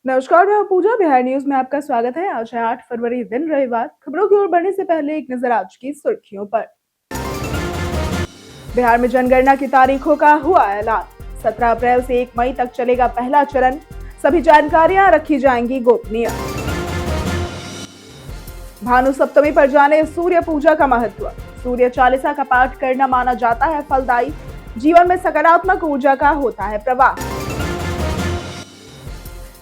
नमस्कार, मैं पूजा। बिहार न्यूज में आपका स्वागत है। आज है 8 फरवरी, दिन रविवार। खबरों की ओर बढ़ने से पहले एक नजर आज की सुर्खियों पर। बिहार में जनगणना की तारीखों का हुआ ऐलान। 17 अप्रैल से 1 मई तक चलेगा पहला चरण। सभी जानकारियां रखी जाएंगी गोपनीय। भानु सप्तमी पर जाने सूर्य पूजा का महत्व। सूर्य चालीसा का पाठ करना माना जाता है फलदायी। जीवन में सकारात्मक ऊर्जा का होता है प्रवाह।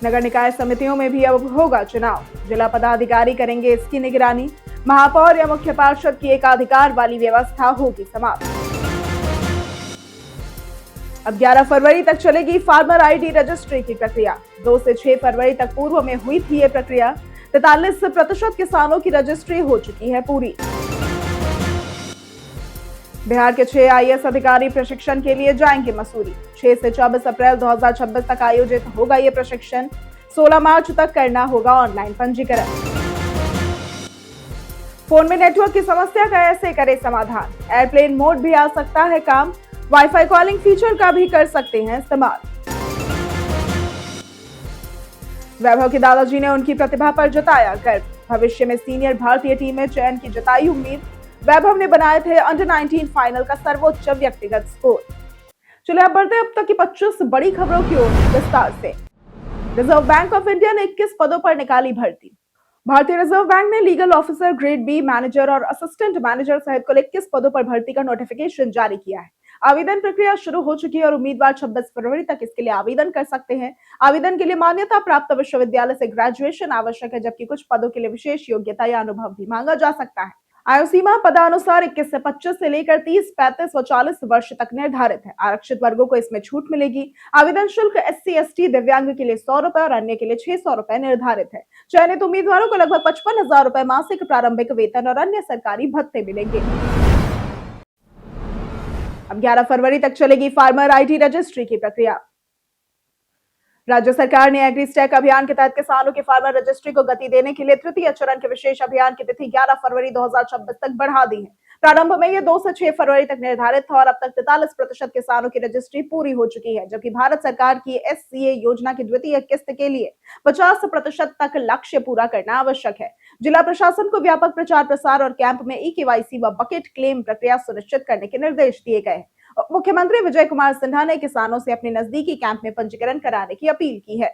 नगर निकाय समितियों में भी अब होगा चुनाव। जिला पदाधिकारी करेंगे इसकी निगरानी। महापौर या मुख्य पार्षद की एकाधिकार वाली व्यवस्था होगी समाप्त। अब 11 फरवरी तक चलेगी फार्मर आईडी रजिस्ट्री की प्रक्रिया। 2 से 6 फरवरी तक पूर्व में हुई थी ये प्रक्रिया। 43% किसानों की रजिस्ट्री हो चुकी है पूरी। बिहार के 6 आईएएस अधिकारी प्रशिक्षण के लिए जाएंगे मसूरी। 6 से 24 अप्रैल 2026 तक आयोजित होगा ये प्रशिक्षण। 16 मार्च तक करना होगा ऑनलाइन पंजीकरण। फोन में नेटवर्क की समस्या का ऐसे करे समाधान। एयरप्लेन मोड भी आ सकता है काम। वाईफाई कॉलिंग फीचर का भी कर सकते हैं इस्तेमाल। वैभव के दादाजी ने उनकी प्रतिभा पर जताया गर्व। भविष्य में सीनियर भारतीय टीम में चयन की जताई उम्मीद। वैभव ने बनाए थे अंडर 19 फाइनल का सर्वोच्च व्यक्तिगत स्कोर। चलिए अब बढ़ते अब तक की 25 बड़ी खबरों की ओर विस्तार से। रिजर्व बैंक ऑफ इंडिया ने 21 पदों पर निकाली भर्ती। भारतीय रिजर्व बैंक ने legal officer, grade B manager और असिस्टेंट मैनेजर सहित कुल 21 पदों पर भर्ती का नोटिफिकेशन जारी किया है। आवेदन प्रक्रिया शुरू हो चुकी है और उम्मीदवार 26 फरवरी तक इसके लिए आवेदन कर सकते हैं। आवेदन के लिए मान्यता प्राप्त विश्वविद्यालय से ग्रेजुएशन आवश्यक है, जबकि कुछ पदों के लिए विशेष योग्यता या अनुभव भी मांगा जा सकता है। आयु सीमा पदानुसार 21 से 25 से लेकर 30, 35 व 40 वर्ष तक निर्धारित है। आरक्षित वर्गों को इसमें छूट मिलेगी। आवेदन शुल्क SC, ST, दिव्यांग के लिए 100 रुपए और अन्य के लिए 600 रुपए निर्धारित है। चयनित उम्मीदवारों को लगभग 55,000 रुपए मासिक प्रारंभिक वेतन और अन्य सरकारी भत्ते मिलेंगे। अब 11 फरवरी तक चलेगी फार्मर आईडी रजिस्ट्री की प्रक्रिया। राज्य सरकार ने एग्रीस्टैक अभियान के तहत किसानों की फार्मर रजिस्ट्री को गति देने के लिए तृतीय चरण के विशेष अभियान की तिथि 11 फरवरी 2026 तक बढ़ा दी है। प्रारंभ में ये 2 से 6 फरवरी तक निर्धारित था और अब तक 43% किसानों की रजिस्ट्री पूरी हो चुकी है, जबकि भारत सरकार की SCA योजना की द्वितीय किस्त के लिए 50% तक लक्ष्य पूरा करना आवश्यक है। जिला प्रशासन को व्यापक प्रचार प्रसार और कैंप में eKYC व बकेट क्लेम प्रक्रिया सुनिश्चित करने के निर्देश दिए गए। मुख्यमंत्री विजय कुमार सिन्हा ने किसानों से अपने नजदीकी कैंप में पंजीकरण कराने की अपील की है।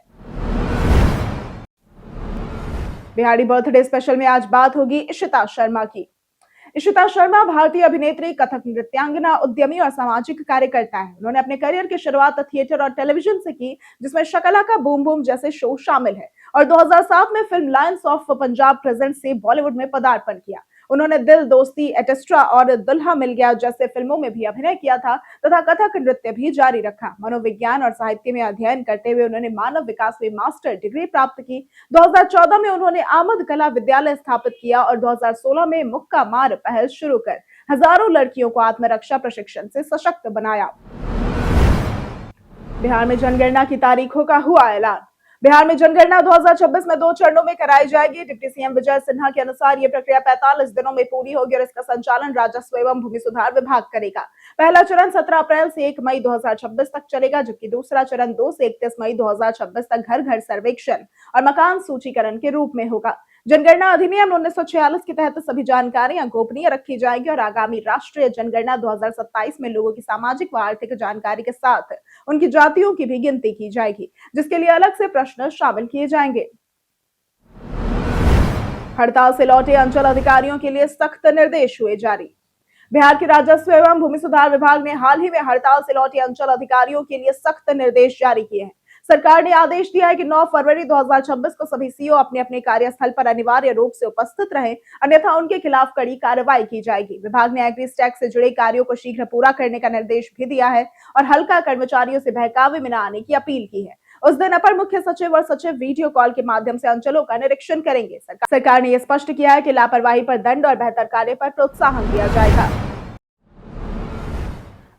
बिहारी बर्थडे स्पेशल में आज बात होगी इशिता शर्मा की। इशिता शर्मा भारतीय अभिनेत्री, कथक नृत्यांगना, उद्यमी और सामाजिक कार्यकर्ता है। उन्होंने अपने करियर की शुरुआत थिएटर और टेलीविजन से की, जिसमें शकलाका बूम बूम जैसे शो शामिल है, और 2007 में film Lions of Punjab present से बॉलीवुड में पदार्पण किया। उन्होंने दिल, दोस्ती, एटेस्ट्रा और दुल्हा मिल गया जैसे फिल्मों में भी अभिनय किया था तथा कथक नृत्य भी जारी रखा। मनोविज्ञान और साहित्य में अध्ययन करते हुए उन्होंने मानव विकास में मास्टर डिग्री प्राप्त की। 2014 में उन्होंने आमद कला विद्यालय स्थापित किया और 2016 में मुक्का मार पहल शुरू कर हजारों लड़कियों को आत्मरक्षा प्रशिक्षण से सशक्त बनाया। बिहार में जनगणना की तारीखों का हुआ ऐलान। बिहार में जनगणना 2026 में 2 चरणों में कराई जाएगी। डिप्टी सीएम विजय सिन्हा के अनुसार ये प्रक्रिया 45 दिनों में पूरी होगी और इसका संचालन राजस्व एवं भूमि सुधार विभाग करेगा। पहला चरण 17 अप्रैल से 1 मई 2026 तक चलेगा, जबकि दूसरा चरण 2 से 31 मई 2026 तक घर घर सर्वेक्षण और मकान सूचीकरण के रूप में होगा। जनगणना अधिनियम 1946 के तहत सभी जानकारियां गोपनीय रखी जाएगी और आगामी राष्ट्रीय जनगणना 2027 में लोगों की सामाजिक व आर्थिक जानकारी के साथ उनकी जातियों की भी गिनती की जाएगी, जिसके लिए अलग से प्रश्न शामिल किए जाएंगे। हड़ताल से लौटे अंचल अधिकारियों के लिए सख्त निर्देश हुए जारी। बिहार के राजस्व एवं भूमि सुधार विभाग ने हाल ही में हड़ताल से लौटे अंचल अधिकारियों के लिए सख्त निर्देश जारी किए हैं। सरकार ने आदेश दिया है कि 9 फरवरी 2026 को सभी सीओ अपने अपने कार्यस्थल पर अनिवार्य रूप से उपस्थित रहें, अन्यथा उनके खिलाफ कड़ी कार्रवाई की जाएगी। विभाग ने एग्रीस्टैक से जुड़े कार्यों को शीघ्र पूरा करने का निर्देश भी दिया है और हल्का कर्मचारियों से बहकावे में न आने की अपील की है। उस दिन अपर मुख्य सचिव और सचिव वीडियो कॉल के माध्यम से अंचलों का निरीक्षण करेंगे। सरकार ने यह स्पष्ट किया है कि लापरवाही पर दंड और बेहतर कार्य पर प्रोत्साहन दिया जाएगा।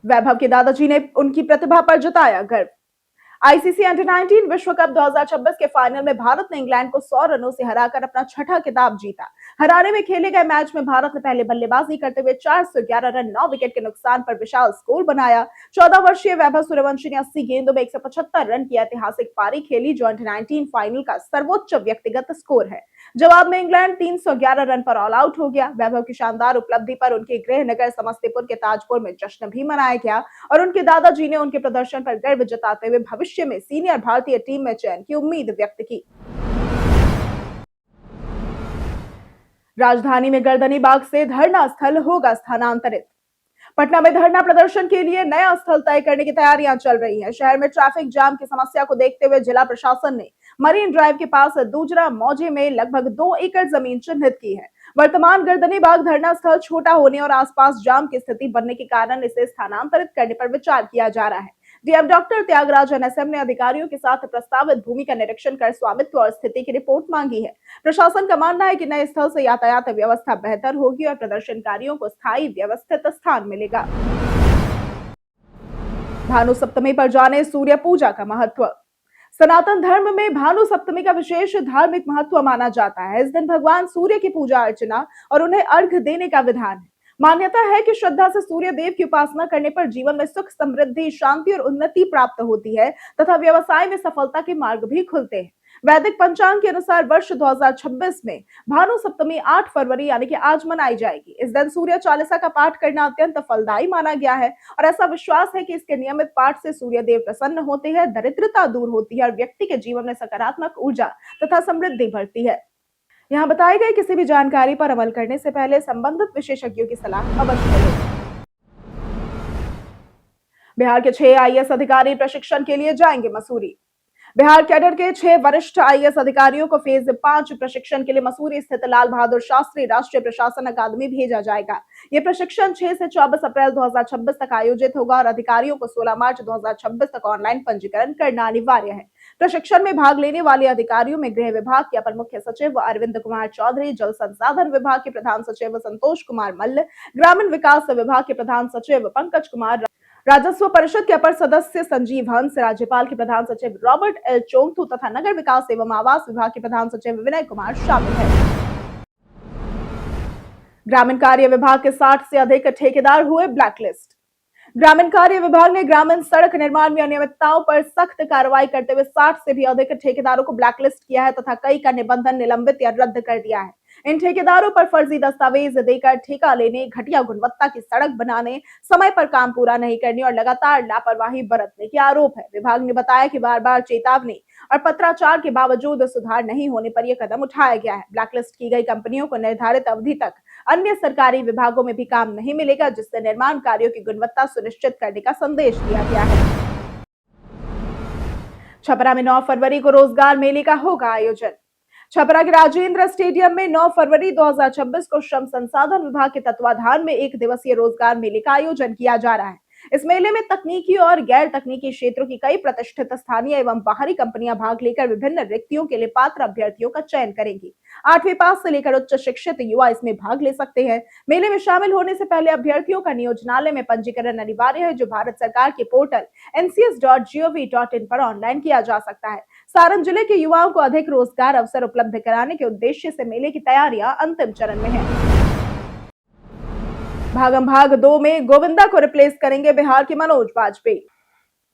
वैभव के दादाजी ने उनकी प्रतिभा पर जताया गर्व। आईसीसी अंडर 19 विश्व कप 2026 के फाइनल में भारत ने इंग्लैंड को 100 रनों से हराकर अपना छठा खिताब जीता। हरारे में खेले गए मैच में भारत ने पहले बल्लेबाजी करते हुए 411 रन 9 विकेट के नुकसान पर विशाल स्कोर बनाया। 14 वर्षीय वैभव सूर्यवंशी ने 80 गेंदों में 175 रन की ऐतिहासिक पारी खेली, जो अंडर 19 फाइनल का सर्वोच्च व्यक्तिगत स्कोर है। जवाब में इंग्लैंड 311 रन पर ऑल आउट हो गया। वैभव की शानदार उपलब्धि पर उनके गृह नगर समस्तीपुर के ताजपुर में जश्न भी मनाया गया और उनके दादाजी ने उनके प्रदर्शन पर गर्व जताते हुए भविष्य में सीनियर भारतीय टीम में चयन की उम्मीद व्यक्त की। राजधानी में गर्दनी बाग से धरना स्थल होगा स्थानांतरित। पटना में धरना प्रदर्शन के लिए नया स्थल तय करने की तैयारियां चल रही हैं। शहर में ट्रैफिक जाम की समस्या को देखते हुए जिला प्रशासन ने मरीन ड्राइव के पास दूजरा मौजे में लगभग 2 एकड़ जमीन चिन्हित की है। वर्तमान गर्दनी बाग धरना स्थल छोटा होने और आसपास जाम की स्थिति बनने के कारण इसे स्थानांतरित करने पर विचार किया जा रहा है। डीएम डॉक्टर त्यागराज एनएसएम ने अधिकारियों के साथ प्रस्तावित भूमि का निरीक्षण कर स्वामित्व और स्थिति की रिपोर्ट मांगी है। प्रशासन का मानना है कि नए स्थल से यातायात व्यवस्था बेहतर होगी और प्रदर्शनकारियों को स्थायी व्यवस्थित स्थान मिलेगा। भानु सप्तमी पर जाने सूर्य पूजा का महत्व। सनातन धर्म में भानु सप्तमी का विशेष धार्मिक महत्व माना जाता है। इस दिन भगवान सूर्य की पूजा अर्चना और उन्हें अर्घ्य देने का विधान है। मान्यता है कि श्रद्धा से सूर्य देव की उपासना करने पर जीवन में सुख, समृद्धि, शांति और उन्नति प्राप्त होती है तथा व्यवसाय में सफलता के मार्ग भी खुलते हैं। वैदिक पंचांग के अनुसार वर्ष 2026 में भानु सप्तमी 8 फरवरी यानी कि आज मनाई जाएगी। इस दिन सूर्य चालीसा का पाठ करना अत्यंत फलदायी माना गया है और ऐसा विश्वास है कि इसके नियमित पाठ से सूर्य देव प्रसन्न होते हैं, दरिद्रता दूर होती है और व्यक्ति के जीवन में सकारात्मक ऊर्जा तथा समृद्धि बढ़ती है। यहाँ बताई गई किसी भी जानकारी पर अमल करने से पहले संबंधित विशेषज्ञों की सलाह अवश्य लें। बिहार के 6 आईएएस अधिकारी प्रशिक्षण के लिए जाएंगे मसूरी। बिहार कैडर के 6 वरिष्ठ आईएएस अधिकारियों को फेज 5 प्रशिक्षण के लिए मसूरी स्थित लाल बहादुर शास्त्री राष्ट्रीय प्रशासन अकादमी भेजा जाएगा। यह प्रशिक्षण 6 से 24 अप्रैल 2026 तक आयोजित होगा और अधिकारियों को 16 मार्च 2026 तक ऑनलाइन पंजीकरण करना अनिवार्य है। प्रशिक्षण में भाग लेने वाले अधिकारियों में गृह विभाग के अपर मुख्य सचिव अरविंद कुमार चौधरी, जल संसाधन विभाग के प्रधान सचिव संतोष कुमार मल्ल, ग्रामीण विकास विभाग के प्रधान सचिव पंकज कुमार, राजस्व परिषद के अपर सदस्य संजीव हंस, राज्यपाल के प्रधान सचिव रॉबर्ट एल चोंगथू तथा नगर विकास एवं आवास विभाग के प्रधान सचिव विनय कुमार शामिल है। ग्रामीण कार्य विभाग के 60 से अधिक ठेकेदार हुए ब्लैकलिस्ट। ग्रामीण कार्य विभाग ने ग्रामीण सड़क निर्माण में अनियमितताओं पर सख्त कार्रवाई करते हुए 60 से भी अधिक ठेकेदारों को ब्लैकलिस्ट किया है तथा कई का निबंधन निलंबित या रद्द कर दिया है। इन ठेकेदारों पर फर्जी दस्तावेज देकर ठेका लेने, घटिया गुणवत्ता की सड़क बनाने, समय पर काम पूरा नहीं करने और लगातार लापरवाही बरतने के आरोप है। विभाग ने बताया कि बार-बार चेतावनी और पत्राचार के बावजूद सुधार नहीं होने पर यह कदम उठाया गया है। ब्लैकलिस्ट की गई कंपनियों को निर्धारित अवधि तक अन्य सरकारी विभागों में भी काम नहीं मिलेगा, जिससे निर्माण कार्यों की गुणवत्ता सुनिश्चित करने का संदेश दिया गया है। छपरा में 9 फरवरी को रोजगार मेले का होगा आयोजन। छपरा के राजेंद्र स्टेडियम में 9 फरवरी 2026 को श्रम संसाधन विभाग के तत्वाधान में 1 दिवसीय रोजगार मेले का आयोजन किया जा रहा है। इस मेले में तकनीकी और गैर तकनीकी क्षेत्रों की कई प्रतिष्ठित स्थानीय एवं बाहरी कंपनियां भाग लेकर विभिन्न रिक्तियों के लिए पात्र अभ्यर्थियों का चयन करेंगी। 8वीं पास से लेकर उच्च शिक्षित युवा इसमें भाग ले सकते हैं। मेले में शामिल होने से पहले अभ्यर्थियों का नियोजनालय में पंजीकरण अनिवार्य है, जो भारत सरकार के पोर्टल ncs.gov.in पर ऑनलाइन किया जा सकता है। सारण जिले के युवाओं को अधिक रोजगार अवसर उपलब्ध कराने के उद्देश्य से मेले की तैयारियां अंतिम चरण में है। भागम भाग 2 में गोविंदा को रिप्लेस करेंगे बिहार के मनोज बाजपेयी।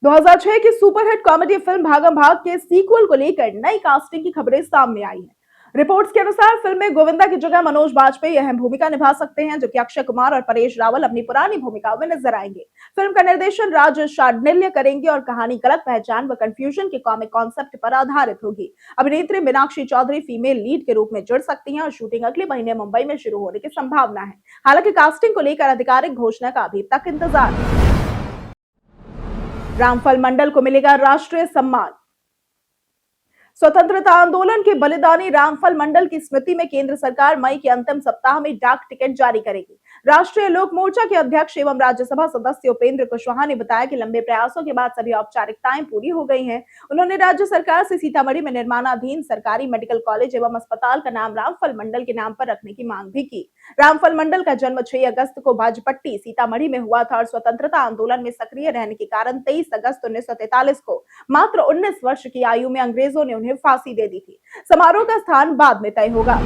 2006 की सुपरहिट कॉमेडी फिल्म भागम भाग के सीक्वल को लेकर नई कास्टिंग की खबरें सामने आई हैं। रिपोर्ट्स के अनुसार फिल्म में गोविंदा की जगह मनोज बाजपेयी अहम भूमिका निभा सकते हैं, जबकि अक्षय कुमार और परेश रावल अपनी पुरानी भूमिकाओं में नजर आएंगे। फिल्म का निर्देशन राज शार्दूल करेंगे और कहानी गलत पहचान व कंफ्यूजन के कॉमिक कॉन्सेप्ट पर आधारित होगी। अभिनेत्री मीनाक्षी चौधरी फीमेल लीड के रूप में जुड़ सकती हैं और शूटिंग अगले महीने मुंबई में शुरू होने की संभावना है। हालांकि कास्टिंग को लेकर आधिकारिक घोषणा का अभी तक इंतजार है। रामफल मंडल को मिलेगा राष्ट्रीय सम्मान। स्वतंत्रता आंदोलन के बलिदानी रामफल मंडल की स्मृति में केंद्र सरकार मई के अंतिम सप्ताह में डाक टिकट जारी करेगी। राष्ट्रीय लोक मोर्चा के अध्यक्ष एवं राज्यसभा सदस्य उपेंद्र कुशवाहा ने बताया कि लंबे प्रयासों के बाद सभी औपचारिकताएं पूरी हो गई हैं। उन्होंने राज्य सरकार से सीतामढ़ी में निर्माणाधीन सरकारी मेडिकल कॉलेज एवं अस्पताल का नाम रामफल मंडल के नाम पर रखने की मांग भी की। रामफल मंडल का जन्म 6 अगस्त को बाजपट्टी सीतामढ़ी में हुआ था और स्वतंत्रता आंदोलन में सक्रिय रहने के कारण 23 अगस्त 1943 को मात्र 19 वर्ष की आयु में अंग्रेजों ने उन्हें फांसी दे दी थी। समारोह का स्थान बाद में तय होगा।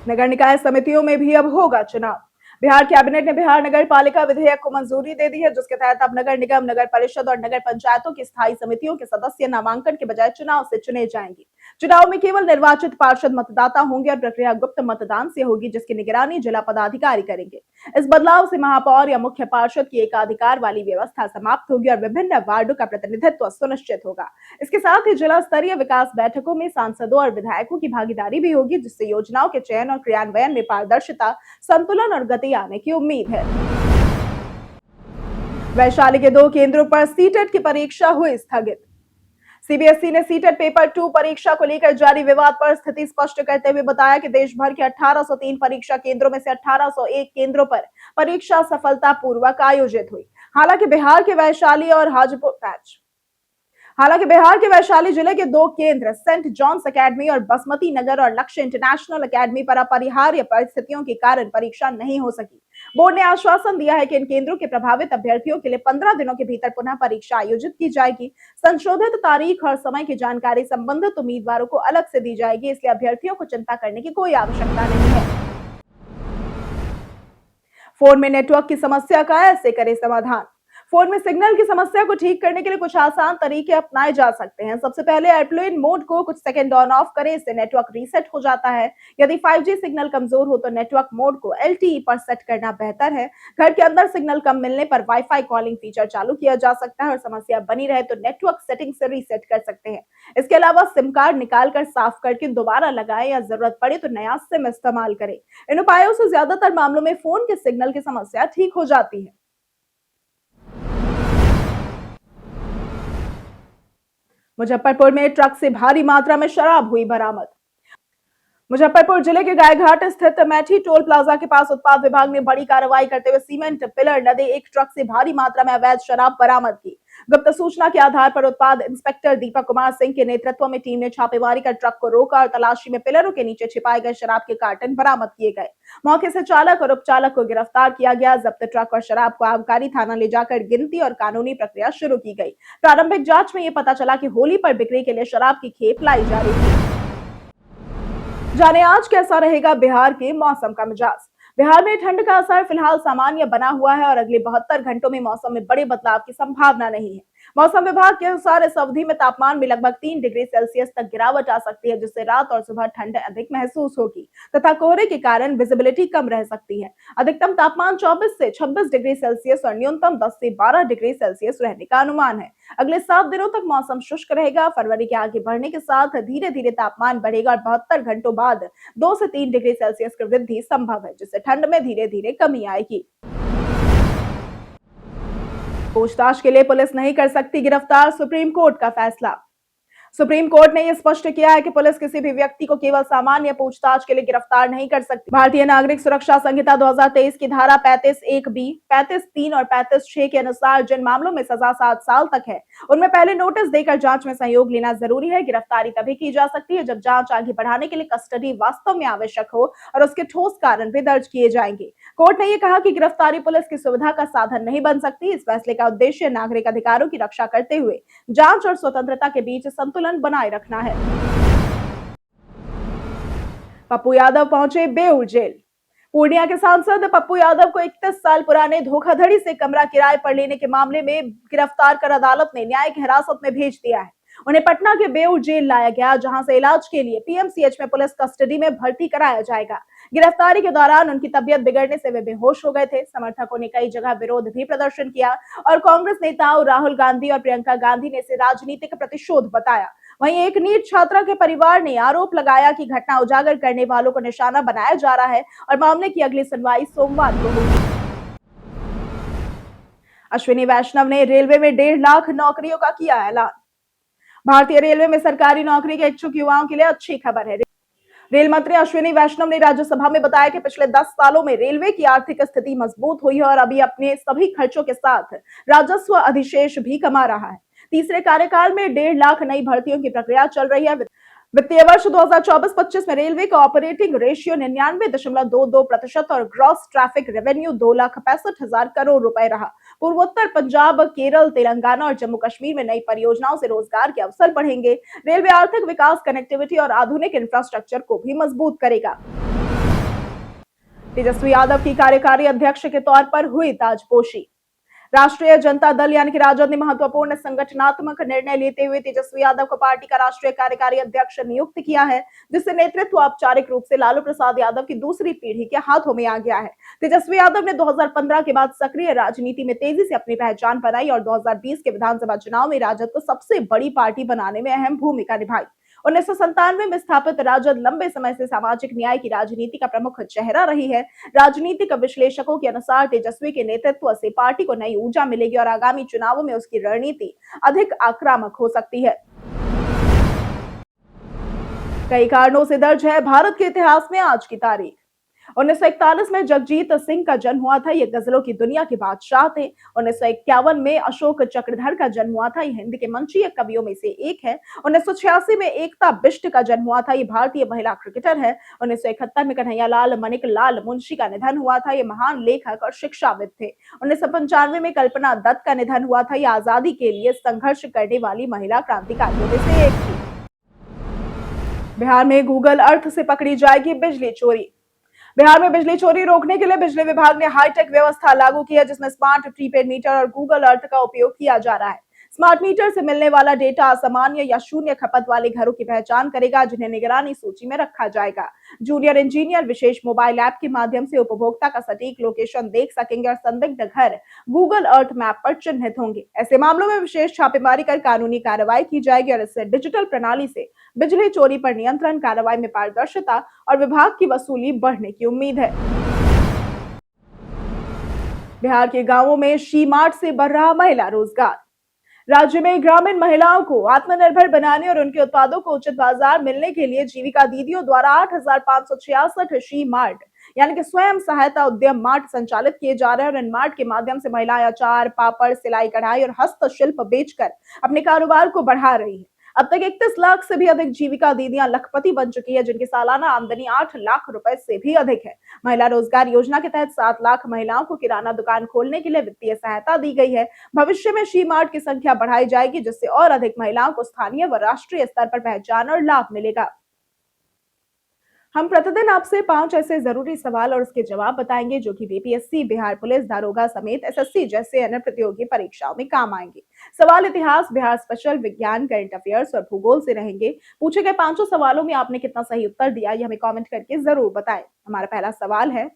नगर निकाय समितियों में भी अब होगा चुनाव। बिहार कैबिनेट ने बिहार नगर पालिका विधेयक को मंजूरी दे दी है, जिसके तहत अब नगर निगम, नगर परिषद और नगर पंचायतों की स्थायी समितियों के सदस्य नामांकन के बजाय चुनाव से चुने जाएंगे। चुनाव में केवल निर्वाचित पार्षद मतदाता होंगे और प्रक्रिया गुप्त मतदान से होगी, जिसकी निगरानी जिला पदाधिकारी करेंगे। इस बदलाव से महापौर या मुख्य पार्षद की एकाधिकार वाली व्यवस्था समाप्त होगी और विभिन्न वार्डों का प्रतिनिधित्व सुनिश्चित होगा। इसके साथ ही जिला स्तरीय विकास बैठकों में सांसदों और विधायकों की भागीदारी भी होगी, जिससे योजनाओं के चयन और क्रियान्वयन में पारदर्शिता, संतुलन और गति आने की उम्मीद है। वैशाली के 2 केंद्रों पर सीटेट की परीक्षा हुई स्थगित। सीबीएसई ने सीटेट पेपर 2 परीक्षा को लेकर जारी विवाद पर स्थिति स्पष्ट करते हुए बताया कि देश भर के 1803 परीक्षा केंद्रों में से 1801 केंद्रों पर परीक्षा सफलतापूर्वक आयोजित हुई। हालांकि बिहार के वैशाली जिले के 2 केंद्र सेंट जॉन्स अकेडमी और बसमती नगर और लक्ष्य इंटरनेशनल अकेडमी पर अपरिहार्य परिस्थितियों के कारण परीक्षा नहीं हो सकी। बोर्ड ने आश्वासन दिया है कि इन केंद्रों के प्रभावित अभ्यर्थियों के लिए 15 दिनों के भीतर पुनः परीक्षा आयोजित की जाएगी। संशोधित तारीख और समय की जानकारी संबंधित उम्मीदवारों को अलग से दी जाएगी, इसलिए अभ्यर्थियों को चिंता करने की कोई आवश्यकता नहीं है। फोन में नेटवर्क की समस्या का ऐसे करें समाधान। फोन में सिग्नल की समस्या को ठीक करने के लिए कुछ आसान तरीके अपनाए जा सकते हैं। सबसे पहले एयरप्लेन मोड को कुछ सेकंड ऑन ऑफ करें, इससे नेटवर्क रीसेट हो जाता है। यदि 5G सिग्नल कमजोर हो तो नेटवर्क मोड को LTE पर सेट करना बेहतर है। घर के अंदर सिग्नल कम मिलने पर वाईफाई कॉलिंग फीचर चालू किया जा सकता है और समस्या बनी रहे तो नेटवर्क सेटिंग से रीसेट कर सकते हैं। इसके अलावा सिम कार्ड निकाल कर साफ करके दोबारा लगाएं या जरूरत पड़े तो नया सिम इस्तेमाल करें। इन उपायों से ज्यादातर मामलों में फोन के सिग्नल की समस्या ठीक हो जाती है। मुजफ्फरपुर में ट्रक से भारी मात्रा में शराब हुई बरामद। मुजफ्फरपुर जिले के गायघाट स्थित मैठी टोल प्लाजा के पास उत्पाद विभाग ने बड़ी कार्रवाई करते हुए सीमेंट पिलर लदे एक ट्रक से भारी मात्रा में अवैध शराब बरामद की। गुप्त सूचना के आधार पर उत्पाद इंस्पेक्टर दीपक कुमार सिंह के नेतृत्व में टीम ने छापेमारी कर ट्रक को रोका और तलाशी में पिलरों के नीचे छिपाए गए शराब के कार्टन बरामद किए गए। मौके से चालक और उपचालक को गिरफ्तार किया गया। जब्त ट्रक और शराब को आबकारी थाना ले जाकर गिनती और कानूनी प्रक्रिया शुरू की गई। प्रारंभिक जांच में ये पता चला कि होली पर बिक्री के लिए शराब की खेप लाई जा रही थी। जाने आज कैसा रहेगा बिहार के मौसम का मिजाज। बिहार में ठंड का असर फिलहाल सामान्य बना हुआ है और अगले 72 घंटों में मौसम में बड़े बदलाव की संभावना नहीं है। मौसम विभाग के अनुसार इस अवधि में तापमान में लगभग 3 डिग्री सेल्सियस तक गिरावट आ सकती है, जिससे रात और सुबह ठंड अधिक महसूस होगी तथा कोहरे के कारण विजिबिलिटी कम रह सकती है। अधिकतम तापमान 24 से 26 डिग्री सेल्सियस और न्यूनतम 10 से 12 डिग्री सेल्सियस रहने का अनुमान है। अगले 7 दिनों तक मौसम शुष्क रहेगा। फरवरी के आगे बढ़ने के साथ धीरे धीरे तापमान बढ़ेगा और 72 घंटों बाद 2 से 3 डिग्री सेल्सियस की वृद्धि संभव है, जिससे ठंड में धीरे धीरे कमी आएगी। पूछताछ के लिए पुलिस नहीं कर सकती गिरफ्तार, सुप्रीम कोर्ट का फैसला। सुप्रीम कोर्ट ने यह स्पष्ट किया है कि पुलिस किसी भी व्यक्ति को केवल सामान्य पूछताछ के लिए गिरफ्तार नहीं कर सकती। भारतीय नागरिक सुरक्षा संहिता 2023 की धारा 35(1)(b), 35(3) और 35(6) के अनुसार जिन मामलों में सजा 7 साल तक है, उनमें पहले नोटिस देकर जांच में सहयोग लेना जरूरी है। गिरफ्तारी तभी की जा सकती है जब जांच आगे बढ़ाने के लिए कस्टडी वास्तव में आवश्यक हो और उसके ठोस कारण भी दर्ज किए जाएंगे। कोर्ट ने यह कहा कि गिरफ्तारी पुलिस की सुविधा का साधन नहीं बन सकती। इस फैसले का उद्देश्य नागरिक अधिकारों की रक्षा करते हुए जांच और स्वतंत्रता के बीच संतुलन बनाए रखना है। पप्पू यादव पहुंचे बेऊर जेल। पूर्णिया के सांसद पप्पू यादव को 31 साल पुराने धोखाधड़ी से कमरा किराए पर लेने के मामले में गिरफ्तार कर अदालत ने न्यायिक हिरासत में भेज दिया है। उन्हें पटना के बेऊर जेल लाया गया, जहां से इलाज के लिए पीएमसीएच में पुलिस कस्टडी में भर्ती कराया जाएगा। गिरफ्तारी के दौरान उनकी तबीयत बिगड़ने से वे बेहोश हो गए थे। समर्थकों ने कई जगह विरोध भी प्रदर्शन किया और कांग्रेस नेताओं राहुल गांधी और प्रियंका गांधी ने इसे राजनीतिक प्रतिशोध बताया। वहीं एक नीट छात्रा के परिवार ने आरोप लगाया कि घटना उजागर करने वालों को निशाना बनाया जा रहा है और मामले की अगली सुनवाई सोमवार को होगी। अश्विनी वैष्णव ने रेलवे में 1.5 लाख नौकरियों का किया ऐलान। भारतीय रेलवे में सरकारी नौकरी के इच्छुक युवाओं के लिए अच्छी खबर है। रेल मंत्री अश्विनी वैष्णव ने राज्यसभा में बताया कि पिछले 10 सालों में रेलवे की आर्थिक स्थिति मजबूत हुई है और अभी अपने सभी खर्चों के साथ राजस्व अधिशेष भी कमा रहा है। तीसरे कार्यकाल में 1.5 लाख नई भर्तियों की प्रक्रिया चल रही है। वित्तीय वर्ष 2024-25 में रेलवे का ऑपरेटिंग रेशियो 99.22% और ग्रॉस ट्रैफिक रेवेन्यू 2,65,000 करोड़ रुपए रहा। पूर्वोत्तर पंजाब, केरल, तेलंगाना और जम्मू कश्मीर में नई परियोजनाओं से रोजगार के अवसर बढ़ेंगे। रेलवे आर्थिक विकास, कनेक्टिविटी और आधुनिक इंफ्रास्ट्रक्चर को भी मजबूत करेगा। तेजस्वी यादव की कार्यकारी अध्यक्ष के तौर पर हुई ताजपोशी। राष्ट्रीय जनता दल यानी कि राजद ने महत्वपूर्ण संगठनात्मक निर्णय लेते हुए तेजस्वी यादव को पार्टी का राष्ट्रीय कार्यकारी अध्यक्ष नियुक्त किया है, जिससे नेतृत्व औपचारिक रूप से लालू प्रसाद यादव की दूसरी पीढ़ी के हाथों में आ गया है। तेजस्वी यादव ने 2015 के बाद सक्रिय राजनीति में तेजी से अपनी पहचान बनाई और 2020 के विधानसभा चुनाव में राजद को सबसे बड़ी पार्टी बनाने में अहम भूमिका निभाई। 1997 में स्थापित राजद लंबे समय से सामाजिक न्याय की राजनीति का प्रमुख चेहरा रही है। राजनीतिक विश्लेषकों के अनुसार तेजस्वी के नेतृत्व से पार्टी को नई ऊर्जा मिलेगी और आगामी चुनावों में उसकी रणनीति अधिक आक्रामक हो सकती है। कई कारणों से दर्ज है भारत के इतिहास में आज की तारीख। 1941 में जगजीत सिंह का जन्म हुआ था। ये गजलों की दुनिया के बादशाह थे। 1951 में अशोक चक्रधर का जन्म हुआ था। ये हिंदी के मंचीय कवियों में से एक है। 1986 में एकता बिष्ट का जन्म हुआ था। ये भारतीय महिला क्रिकेटर है। 1971 में कन्हैयालाल मणिकलाल मुंशी का निधन हुआ था। ये महान लेखक और शिक्षाविद थे। 1995 में कल्पना दत्त का निधन हुआ था। ये आजादी के लिए संघर्ष करने वाली महिला क्रांतिकारियों में से एक थी। बिहार में गूगल अर्थ से पकड़ी जाएगी बिजली चोरी। बिहार में बिजली चोरी रोकने के लिए बिजली विभाग ने हाईटेक व्यवस्था लागू की है, जिसमें स्मार्ट प्रीपेड मीटर और गूगल अर्थ का उपयोग किया जा रहा है। स्मार्ट मीटर से मिलने वाला डेटा असामान्य या शून्य खपत वाले घरों की पहचान करेगा, जिन्हें निगरानी सूची में रखा जाएगा। जूनियर इंजीनियर विशेष मोबाइल ऐप के माध्यम से उपभोक्ता का सटीक लोकेशन देख सकेंगे और संदिग्ध घर गूगल अर्थ मैप पर चिन्हित होंगे। ऐसे मामलों में विशेष छापेमारी कर कानूनी कार्रवाई की जाएगी और इससे डिजिटल प्रणाली से बिजली चोरी पर नियंत्रण, कार्रवाई में पारदर्शिता और विभाग की वसूली बढ़ने की उम्मीद है। बिहार के गांवों में शी मार्ट से बढ़ रहा महिला रोजगार। राज्य में ग्रामीण महिलाओं को आत्मनिर्भर बनाने और उनके उत्पादों को उचित बाजार मिलने के लिए जीविका दीदियों द्वारा 8,566 शी मार्ट यानी कि स्वयं सहायता उद्यम मार्ट संचालित किए जा रहे हैं और इन मार्ट के माध्यम से महिलाएं अचार, पापड़, सिलाई, कढ़ाई और हस्तशिल्प बेचकर अपने कारोबार को बढ़ा रही है। अब तक 31 लाख से भी अधिक जीविका दीदियां लखपति बन चुकी है, जिनकी सालाना आमदनी 8 लाख रुपए से भी अधिक है। महिला रोजगार योजना के तहत 7 लाख महिलाओं को किराना दुकान खोलने के लिए वित्तीय सहायता दी गई है। भविष्य में शी मार्ट की संख्या बढ़ाई जाएगी, जिससे और अधिक महिलाओं को स्थानीय व राष्ट्रीय स्तर पर पहचान और लाभ मिलेगा। हम प्रतिदिन आपसे 5 ऐसे जरूरी सवाल और उसके जवाब बताएंगे जो कि बीपीएससी, बिहार पुलिस, दारोगा समेत एसएससी जैसे अन्य प्रतियोगी परीक्षाओं में काम आएंगे। सवाल इतिहास, बिहार स्पेशल, विज्ञान, करंट अफेयर्स और भूगोल से रहेंगे। पूछे गए 5 सवालों में आपने कितना सही उत्तर दिया, ये हमें कमेंट करके जरूर बताएं। हमारा पहला सवाल है,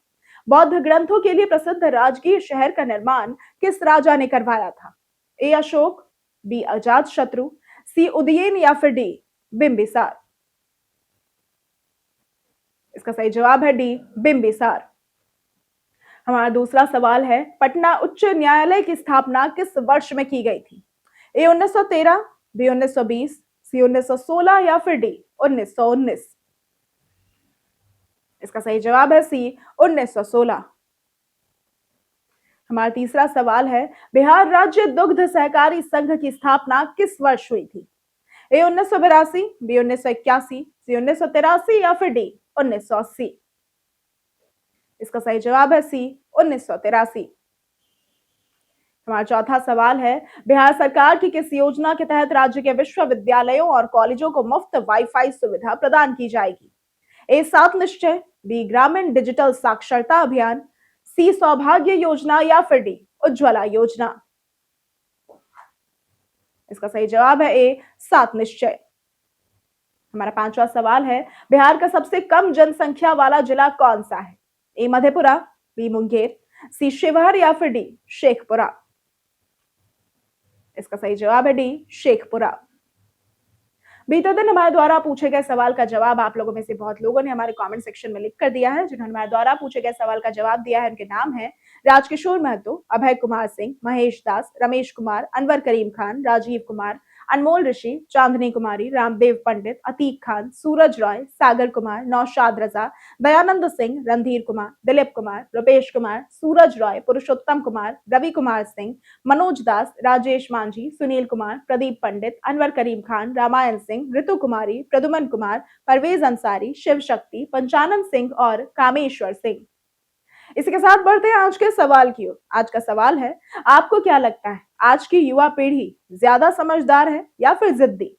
बौद्ध ग्रंथों के लिए प्रसिद्ध राजगीर शहर का निर्माण किस राजा ने करवाया था? ए अशोक, बी अजात शत्रु, सी उदयन या फिर डी बिंबिसार। इसका सही जवाब है डी बिंबिसार। हमारा दूसरा सवाल है, पटना उच्च न्यायालय की स्थापना किस वर्ष में की गई थी? ए 1913, बी 1920, सी 1916 या फिर डी 1919। इसका सही जवाब है सी 1916। हमारा तीसरा सवाल है, बिहार राज्य दुग्ध सहकारी संघ की स्थापना किस वर्ष हुई थी? ए 1982, बी 1981, सी 1983 या फिर डी 1980। इसका सही जवाब है सी 1983। हमारा चौथा सवाल है, बिहार सरकार की किस योजना के तहत राज्य के विश्वविद्यालयों और कॉलेजों को मुफ्त वाईफाई सुविधा प्रदान की जाएगी? ए 7 निश्चय, बी ग्रामीण डिजिटल साक्षरता अभियान, सी सौभाग्य योजना या फिर डी उज्ज्वला योजना। इसका सही जवाब है ए 7 निश्चय। हमारा पांचवा सवाल है, बिहार का सबसे कम जनसंख्या वाला जिला कौन सा है? ए मधेपुरा, बी मुंगेर, सी शिवहर या फिर डी शेखपुरा। इसका सही जवाब है डी शेखपुरा। बीते दिन हमारे द्वारा पूछे गए सवाल का जवाब आप लोगों में से बहुत लोगों ने हमारे कमेंट सेक्शन में लिख कर दिया है। जिन्होंने हमारे द्वारा पूछे गए सवाल का जवाब दिया है उनके नाम है राजकिशोर महतो, अभय कुमार सिंह, महेश दास, रमेश कुमार, अनवर करीम खान, राजीव कुमार, अनमोल ऋषि, चांदनी कुमारी, रामदेव पंडित, अतीक खान, सूरज रॉय, सागर कुमार, नौशाद रजा, दयानंद सिंह, रणधीर कुमार, दिलीप कुमार, रुपेश कुमार, सूरज रॉय, पुरुषोत्तम कुमार, रवि कुमार सिंह, मनोज दास, राजेश मांझी, सुनील कुमार, प्रदीप पंडित, अनवर करीम खान, रामायण सिंह, ऋतु कुमारी, प्रदुमन कुमार, परवेज अंसारी, शिव शक्ति, पंचानन सिंह और कामेश्वर सिंह। इसी के साथ बढ़ते हैं आज के सवाल की ओर। आज का सवाल है, आपको क्या लगता है आज की युवा पीढ़ी ज्यादा समझदार है या फिर जिद्दी?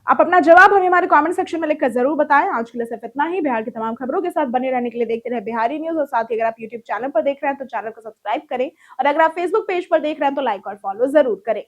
आप अपना जवाब हमें हमारे कमेंट सेक्शन में लिखकर जरूर बताएं। आज के लिए सिर्फ इतना ही। बिहार की तमाम खबरों के साथ बने रहने के लिए देखते रहे बिहारी न्यूज, और साथ ही अगर आप यूट्यूब चैनल पर देख रहे हैं तो चैनल को सब्सक्राइब करें, और अगर आप फेसबुक पेज पर देख रहे हैं तो लाइक और फॉलो जरूर करें।